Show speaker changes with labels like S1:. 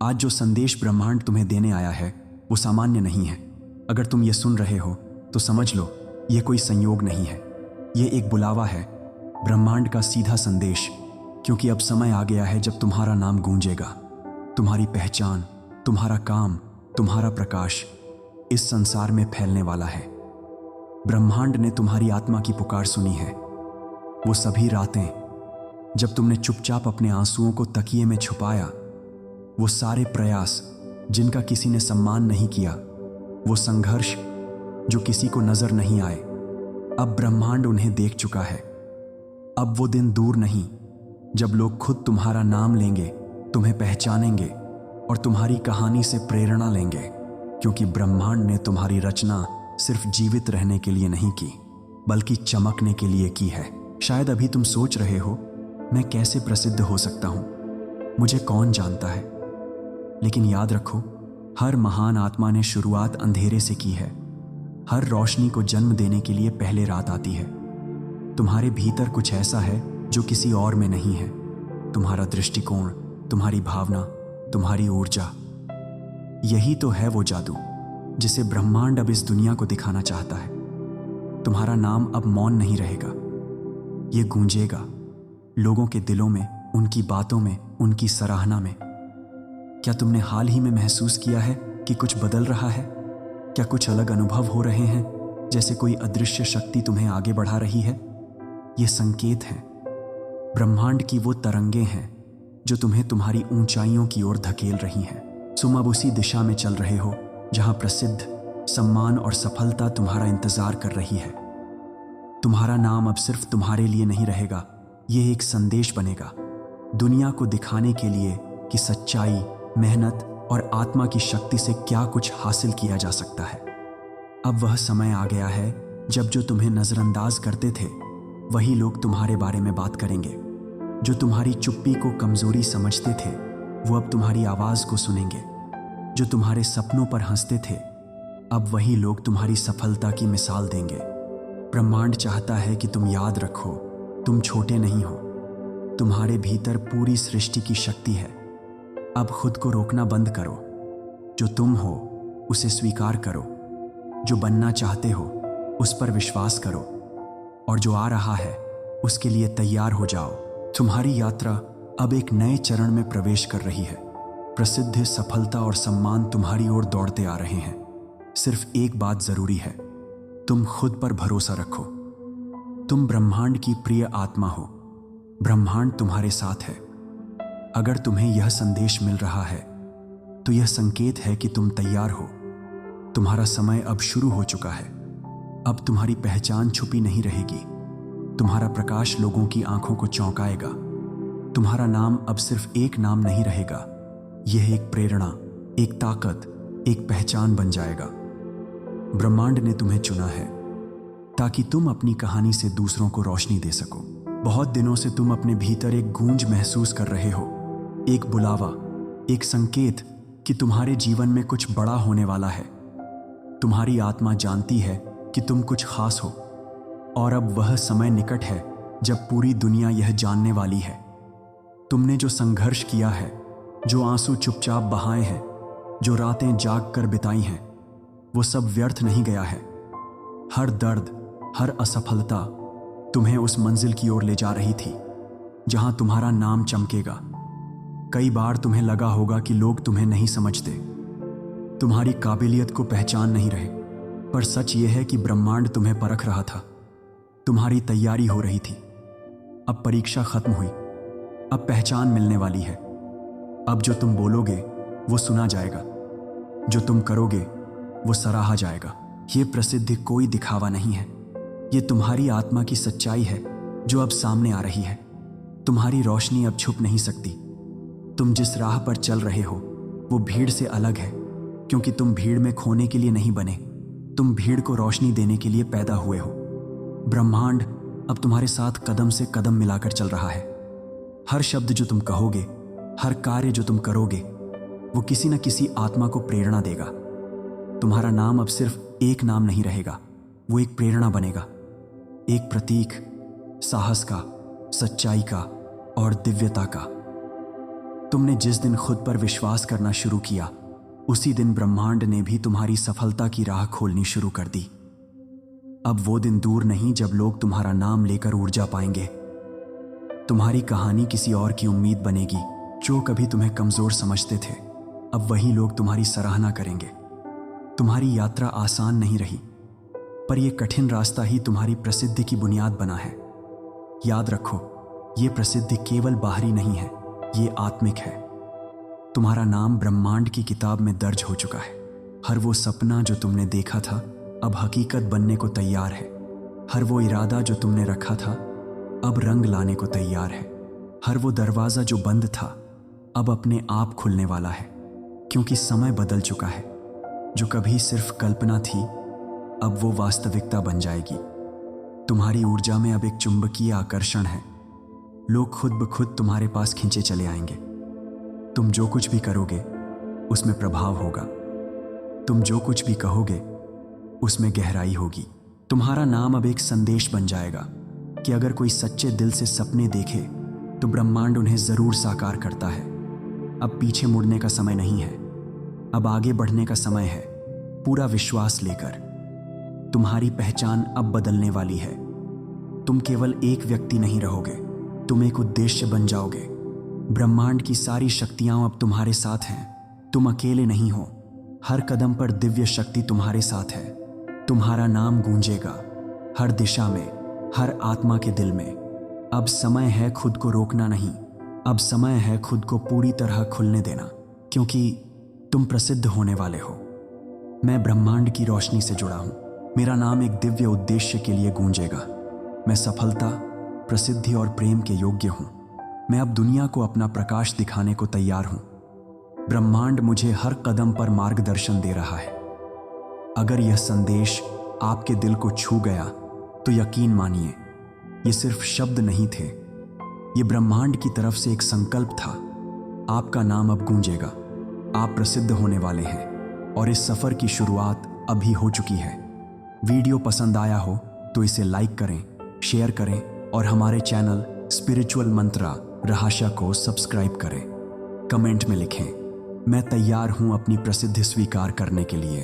S1: आज जो संदेश ब्रह्मांड तुम्हें देने आया है वो सामान्य नहीं है। अगर तुम ये सुन रहे हो तो समझ लो ये कोई संयोग नहीं है, ये एक बुलावा है, ब्रह्मांड का सीधा संदेश। क्योंकि अब समय आ गया है जब तुम्हारा नाम गूंजेगा, तुम्हारी पहचान, तुम्हारा काम, तुम्हारा प्रकाश इस संसार में फैलने वाला है। ब्रह्मांड ने तुम्हारी आत्मा की पुकार सुनी है। वो सभी रातें जब तुमने चुपचाप अपने आंसुओं को तकिए में छुपाया, वो सारे प्रयास जिनका किसी ने सम्मान नहीं किया, वो संघर्ष जो किसी को नजर नहीं आए, अब ब्रह्मांड उन्हें देख चुका है। अब वो दिन दूर नहीं जब लोग खुद तुम्हारा नाम लेंगे, तुम्हें पहचानेंगे और तुम्हारी कहानी से प्रेरणा लेंगे। क्योंकि ब्रह्मांड ने तुम्हारी रचना सिर्फ जीवित रहने के लिए नहीं की, बल्कि चमकने के लिए की है। शायद अभी तुम सोच रहे हो, मैं कैसे प्रसिद्ध हो सकता हूं, मुझे कौन जानता है। लेकिन याद रखो, हर महान आत्मा ने शुरुआत अंधेरे से की है। हर रोशनी को जन्म देने के लिए पहले रात आती है। तुम्हारे भीतर कुछ ऐसा है जो किसी और में नहीं है। तुम्हारा दृष्टिकोण, तुम्हारी भावना, तुम्हारी ऊर्जा, यही तो है वो जादू जिसे ब्रह्मांड अब इस दुनिया को दिखाना चाहता है। तुम्हारा नाम अब मौन नहीं रहेगा, ये गूंजेगा लोगों के दिलों में, उनकी बातों में, उनकी सराहना में। क्या तुमने हाल ही में महसूस किया है कि कुछ बदल रहा है? क्या कुछ अलग अनुभव हो रहे हैं, जैसे कोई अदृश्य शक्ति तुम्हें आगे बढ़ा रही है? ये संकेत हैं, ब्रह्मांड की वो तरंगें हैं जो तुम्हें तुम्हारी ऊंचाइयों की ओर धकेल रही हैं। तुम अब उसी दिशा में चल रहे हो जहां प्रसिद्ध, सम्मान और सफलता तुम्हारा इंतजार कर रही है। तुम्हारा नाम अब सिर्फ तुम्हारे लिए नहीं रहेगा, ये एक संदेश बनेगा दुनिया को दिखाने के लिए कि सच्चाई, मेहनत और आत्मा की शक्ति से क्या कुछ हासिल किया जा सकता है। अब वह समय आ गया है जब जो तुम्हें नजरअंदाज करते थे वही लोग तुम्हारे बारे में बात करेंगे। जो तुम्हारी चुप्पी को कमजोरी समझते थे वो अब तुम्हारी आवाज को सुनेंगे। जो तुम्हारे सपनों पर हंसते थे अब वही लोग तुम्हारी सफलता की मिसाल देंगे। ब्रह्मांड चाहता है कि तुम याद रखो, तुम छोटे नहीं हो, तुम्हारे भीतर पूरी सृष्टि की शक्ति है। अब खुद को रोकना बंद करो। जो तुम हो उसे स्वीकार करो, जो बनना चाहते हो उस पर विश्वास करो, और जो आ रहा है उसके लिए तैयार हो जाओ। तुम्हारी यात्रा अब एक नए चरण में प्रवेश कर रही है। प्रसिद्धि, सफलता और सम्मान तुम्हारी ओर दौड़ते आ रहे हैं। सिर्फ एक बात जरूरी है, तुम खुद पर भरोसा रखो। तुम ब्रह्मांड की प्रिय आत्मा हो, ब्रह्मांड तुम्हारे साथ है। अगर तुम्हें यह संदेश मिल रहा है तो यह संकेत है कि तुम तैयार हो। तुम्हारा समय अब शुरू हो चुका है। अब तुम्हारी पहचान छुपी नहीं रहेगी। तुम्हारा प्रकाश लोगों की आंखों को चौंकाएगा। तुम्हारा नाम अब सिर्फ एक नाम नहीं रहेगा, यह एक प्रेरणा, एक ताकत, एक पहचान बन जाएगा। ब्रह्मांड ने तुम्हें चुना है ताकि तुम अपनी कहानी से दूसरों को रोशनी दे सको। बहुत दिनों से तुम अपने भीतर एक गूंज महसूस कर रहे हो, एक बुलावा, एक संकेत कि तुम्हारे जीवन में कुछ बड़ा होने वाला है। तुम्हारी आत्मा जानती है कि तुम कुछ खास हो, और अब वह समय निकट है जब पूरी दुनिया यह जानने वाली है। तुमने जो संघर्ष किया है, जो आंसू चुपचाप बहाए हैं, जो रातें जाग कर बिताई हैं, वो सब व्यर्थ नहीं गया है। हर दर्द, हर असफलता तुम्हें उस मंजिल की ओर ले जा रही थी जहां तुम्हारा नाम चमकेगा। कई बार तुम्हें लगा होगा कि लोग तुम्हें नहीं समझते, तुम्हारी काबिलियत को पहचान नहीं रहे, पर सच यह है कि ब्रह्मांड तुम्हें परख रहा था। तुम्हारी तैयारी हो रही थी। अब परीक्षा खत्म हुई, अब पहचान मिलने वाली है। अब जो तुम बोलोगे वो सुना जाएगा, जो तुम करोगे वो सराहा जाएगा। ये प्रसिद्धि कोई दिखावा नहीं है, ये तुम्हारी आत्मा की सच्चाई है जो अब सामने आ रही है। तुम्हारी रोशनी अब छुप नहीं सकती। तुम जिस राह पर चल रहे हो वो भीड़ से अलग है, क्योंकि तुम भीड़ में खोने के लिए नहीं बने, तुम भीड़ को रोशनी देने के लिए पैदा हुए हो। ब्रह्मांड अब तुम्हारे साथ कदम से कदम मिलाकर चल रहा है। हर शब्द जो तुम कहोगे, हर कार्य जो तुम करोगे, वो किसी न किसी आत्मा को प्रेरणा देगा। तुम्हारा नाम अब सिर्फ एक नाम नहीं रहेगा, वो एक प्रेरणा बनेगा, एक प्रतीक, साहस का, सच्चाई का और दिव्यता का। तुमने जिस दिन खुद पर विश्वास करना शुरू किया, उसी दिन ब्रह्मांड ने भी तुम्हारी सफलता की राह खोलनी शुरू कर दी। अब वो दिन दूर नहीं जब लोग तुम्हारा नाम लेकर ऊर्जा पाएंगे। तुम्हारी कहानी किसी और की उम्मीद बनेगी। जो कभी तुम्हें कमजोर समझते थे, अब वही लोग तुम्हारी सराहना करेंगे। तुम्हारी यात्रा आसान नहीं रही, पर यह कठिन रास्ता ही तुम्हारी प्रसिद्धि की बुनियाद बना है। याद रखो, ये प्रसिद्धि केवल बाहरी नहीं है, ये आत्मिक है। तुम्हारा नाम ब्रह्मांड की किताब में दर्ज हो चुका है। हर वो सपना जो तुमने देखा था अब हकीकत बनने को तैयार है। हर वो इरादा जो तुमने रखा था अब रंग लाने को तैयार है। हर वो दरवाजा जो बंद था अब अपने आप खुलने वाला है, क्योंकि समय बदल चुका है। जो कभी सिर्फ कल्पना थी, अब वो वास्तविकता बन जाएगी। तुम्हारी ऊर्जा में अब एक चुंबकीय आकर्षण है। लोग खुद ब खुद तुम्हारे पास खींचे चले आएंगे। तुम जो कुछ भी करोगे उसमें प्रभाव होगा। तुम जो कुछ भी कहोगे उसमें गहराई होगी। तुम्हारा नाम अब एक संदेश बन जाएगा कि अगर कोई सच्चे दिल से सपने देखे तो ब्रह्मांड उन्हें जरूर साकार करता है। अब पीछे मुड़ने का समय नहीं है, अब आगे बढ़ने का समय है, पूरा विश्वास लेकर। तुम्हारी पहचान अब बदलने वाली है। तुम केवल एक व्यक्ति नहीं रहोगे, तुम एक उद्देश्य बन जाओगे। ब्रह्मांड की सारी शक्तियां अब तुम्हारे साथ हैं। तुम अकेले नहीं हो। हर कदम पर दिव्य शक्ति तुम्हारे साथ है। तुम्हारा नाम गूंजेगा हर दिशा में, हर आत्मा के दिल में। अब समय है खुद को रोकना नहीं, अब समय है खुद को पूरी तरह खुलने देना, क्योंकि तुम प्रसिद्ध होने वाले हो। मैं ब्रह्मांड की रोशनी से जुड़ा हूं। मेरा नाम एक दिव्य उद्देश्य के लिए गूंजेगा। मैं सफलता, प्रसिद्धि और प्रेम के योग्य हूं। मैं अब दुनिया को अपना प्रकाश दिखाने को तैयार हूं। ब्रह्मांड मुझे हर कदम पर मार्गदर्शन दे रहा है। अगर यह संदेश आपके दिल को छू गया तो यकीन मानिए, ये सिर्फ शब्द नहीं थे, ये ब्रह्मांड की तरफ से एक संकल्प था। आपका नाम अब गूंजेगा। आप प्रसिद्ध होने वाले हैं और इस सफर की शुरुआत अभी हो चुकी है। वीडियो पसंद आया हो तो इसे लाइक करें, शेयर करें और हमारे चैनल स्पिरिचुअल मंत्रा रहस्य को सब्सक्राइब करें। कमेंट में लिखें, मैं तैयार हूं अपनी प्रसिद्धि स्वीकार करने के लिए।